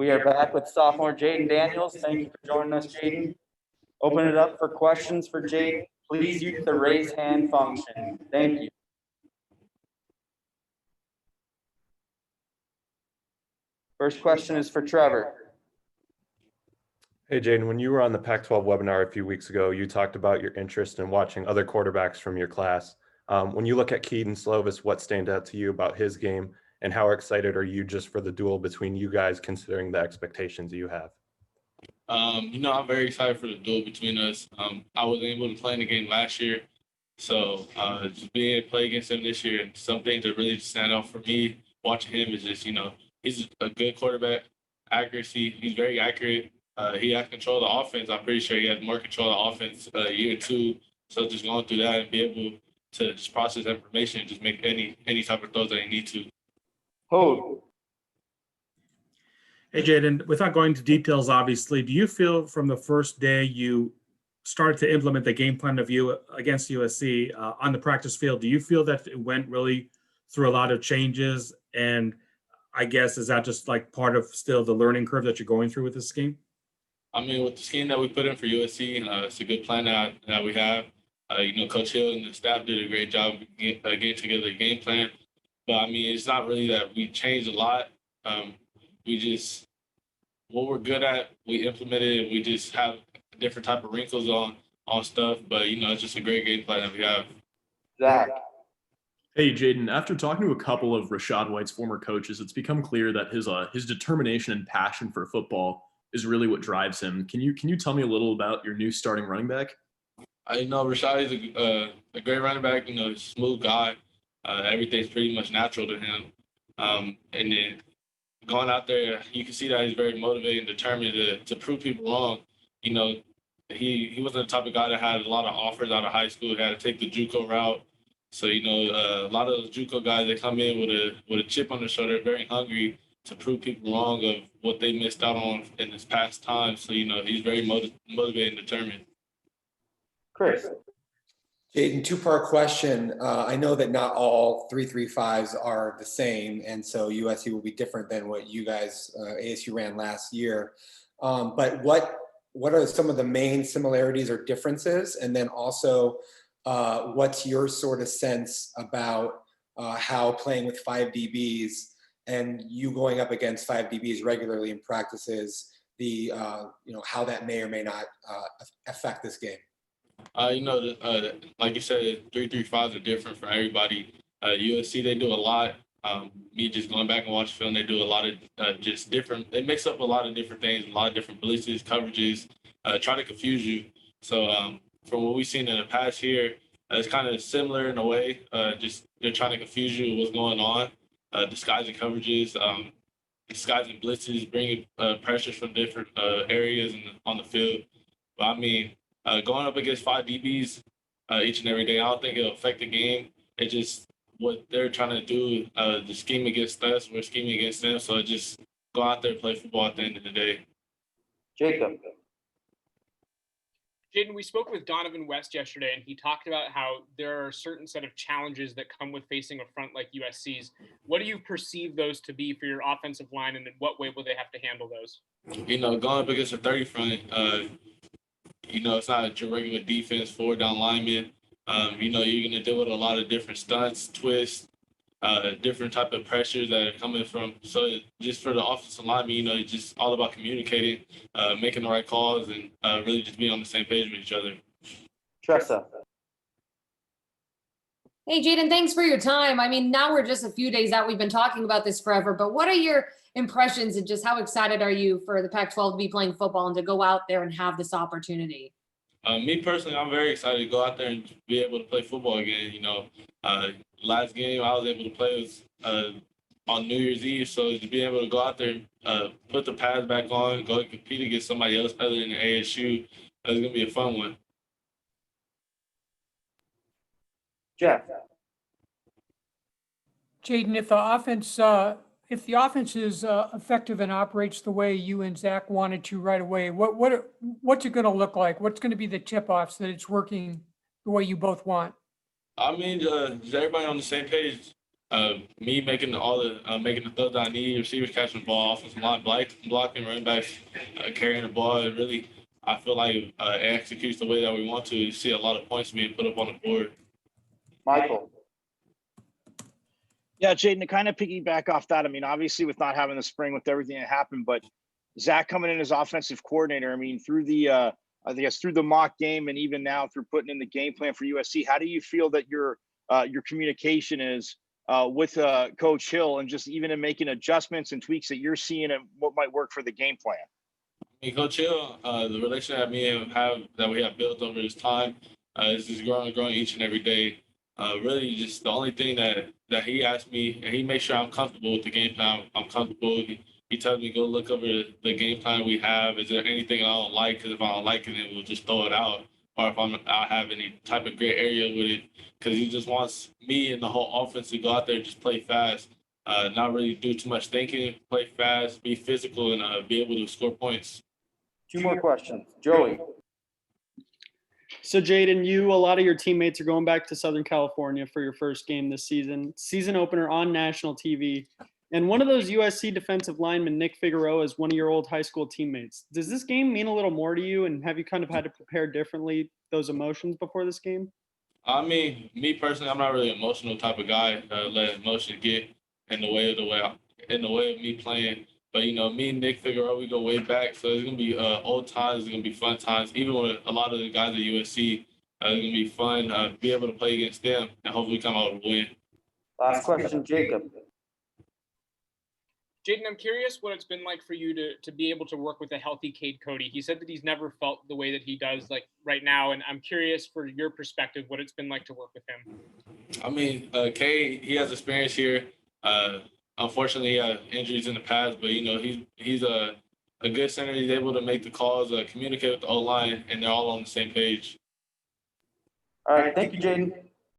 We are back with sophomore Jayden Daniels. Thank you for joining us, Jayden. Open it up for questions for Jayden. Please use the raise hand function. Thank you. First question is for Trevor. Hey, Jayden, when you were on the Pac-12 webinar a few weeks ago, you talked about your interest in watching other quarterbacks from your class. When you look at Kedon Slovis, what stands out to you about his game, and how excited are you just for the duel between you guys, considering the expectations you have? I'm very excited for the duel between us. I was able to play in the game last year, so just being able to play against him this year, and some things that really stand out for me watching him is just, he's a good quarterback, accuracy. He's very accurate. He has control of the offense. I'm pretty sure he has more control of the offense year two. So just going through that and be able to just process information and just make any type of throws that you need to. Hold. Hey, Jayden, without going into details, obviously, do you feel from the first day you started to implement the game plan of you against USC on the practice field, do you feel that it went really through a lot of changes? And I guess, is that just like part of still the learning curve that you're going through with this scheme? I mean, with the scheme that we put in for USC, it's a good plan that we have. Coach Hill and the staff did a great job getting together a game plan. But, I mean, it's not really that we changed a lot. What we're good at, we implemented it. We just have different type of wrinkles on stuff. But, it's just a great game plan that we have. Zach. Hey, Jayden, after talking to a couple of Rashaad White's former coaches, it's become clear that his determination and passion for football is really what drives him. Can you tell me a little about your new starting running back? I know Rashaad is a great running back. He's a smooth guy. Everything's pretty much natural to him. And then going out there, you can see that he's very motivated and determined to prove people wrong. He wasn't the type of guy that had a lot of offers out of high school. He had to take the JUCO route. So, a lot of those JUCO guys, they come in with a chip on their shoulder, very hungry to prove people wrong of what they missed out on in this past time. So, he's very motivated and determined. Chris. Jayden, two-part question. I know that not all 3-3-5s are the same, and so USC will be different than what you guys, ASU, ran last year. But what are some of the main similarities or differences? And then also, what's your sort of sense about how playing with 5 DBs and you going up against 5 DBs regularly in practices, how that may or may not affect this game? Like you said, 3-3-5s are different for everybody. USC, they do a lot. Me just going back and watching film, they do a lot of just different. They mix up a lot of different things, a lot of different blitzes, coverages, try to confuse you. So from what we've seen in the past year, it's kind of similar in a way. Just they're trying to confuse you with what's going on, disguising coverages, disguising blitzes, bringing pressures from different areas on the field. But I mean, going up against 5 DBs each and every day, I don't think it'll affect the game. It's just what they're trying to do, the scheme against us, we're scheming against them. So just go out there and play football at the end of the day. Jacob. Jayden, we spoke with Donovan West yesterday, and he talked about how there are a certain set of challenges that come with facing a front like USC's. What do you perceive those to be for your offensive line, and in what way will they have to handle those? Going up against a 30 front, it's not your regular defense, 4 down linemen. You're going to deal with a lot of different stunts, twists, different type of pressures that are coming from. So just for the offensive lineman, it's just all about communicating, making the right calls, and really just being on the same page with each other. Tressa. Hey, Jayden, thanks for your time. I mean, now we're just a few days out. We've been talking about this forever, but what are your impressions and just how excited are you for the Pac-12 to be playing football and to go out there and have this opportunity? Me personally, I'm very excited to go out there and be able to play football again. Last game I was able to play was on New Year's Eve, so to be able to go out there and put the pads back on, go and compete against somebody else other than the ASU, it's going to be a fun one. Jeff. Jayden, if the offense is effective and operates the way you and Zach wanted to right away, what's it going to look like? What's going to be the tip-offs that it's working the way you both want? I mean, just everybody on the same page, me making making the throws that I need, receivers catching the ball, offensive line blocking, running backs carrying the ball. It really, I feel like it executes the way that we want to. You see a lot of points being put up on the board. Michael. Yeah, Jayden, to kind of piggyback off that, I mean, obviously with not having the spring with everything that happened, but Zach coming in as offensive coordinator, I mean, through the through the mock game and even now through putting in the game plan for USC, how do you feel that your communication is with Coach Hill, and just even in making adjustments and tweaks that you're seeing and what might work for the game plan? I mean, Coach Hill, the relationship that we have built over this time is just growing each and every day. Really, just the only thing that he asked me, and he makes sure I'm comfortable with the game plan. I'm comfortable. He tells me go look over the game plan we have. Is there anything I don't like? Because if I don't like it, then we'll just throw it out. Or if I have any type of gray area with it, because he just wants me and the whole offense to go out there and just play fast, not really do too much thinking, play fast, be physical, and be able to score points. 2 more questions. Joey. So Jayden, a lot of your teammates are going back to Southern California for your first game this season. Season opener on national TV. And one of those USC defensive linemen, Nick Figueroa, is one of your old high school teammates. Does this game mean a little more to you, and have you kind of had to prepare differently those emotions before this game? I mean, me personally, I'm not really an emotional type of guy. Let emotion get in the way of me playing. But me and Nick Figueroa, we go way back, so it's gonna be old times. It's gonna be fun times. Even with a lot of the guys at USC, it's gonna be fun. Be able to play against them and hopefully come out with a win. Last question, Jacob. Jayden, I'm curious what it's been like for you to be able to work with a healthy CODY. He said that he's never felt the way that he does like right now, and I'm curious for your perspective what it's been like to work with him. I mean, Cade, he has experience here. Unfortunately, he had injuries in the past, but he's a good center. He's able to make the calls, communicate with the O-line, and they're all on the same page. All right, thank you, Jayden.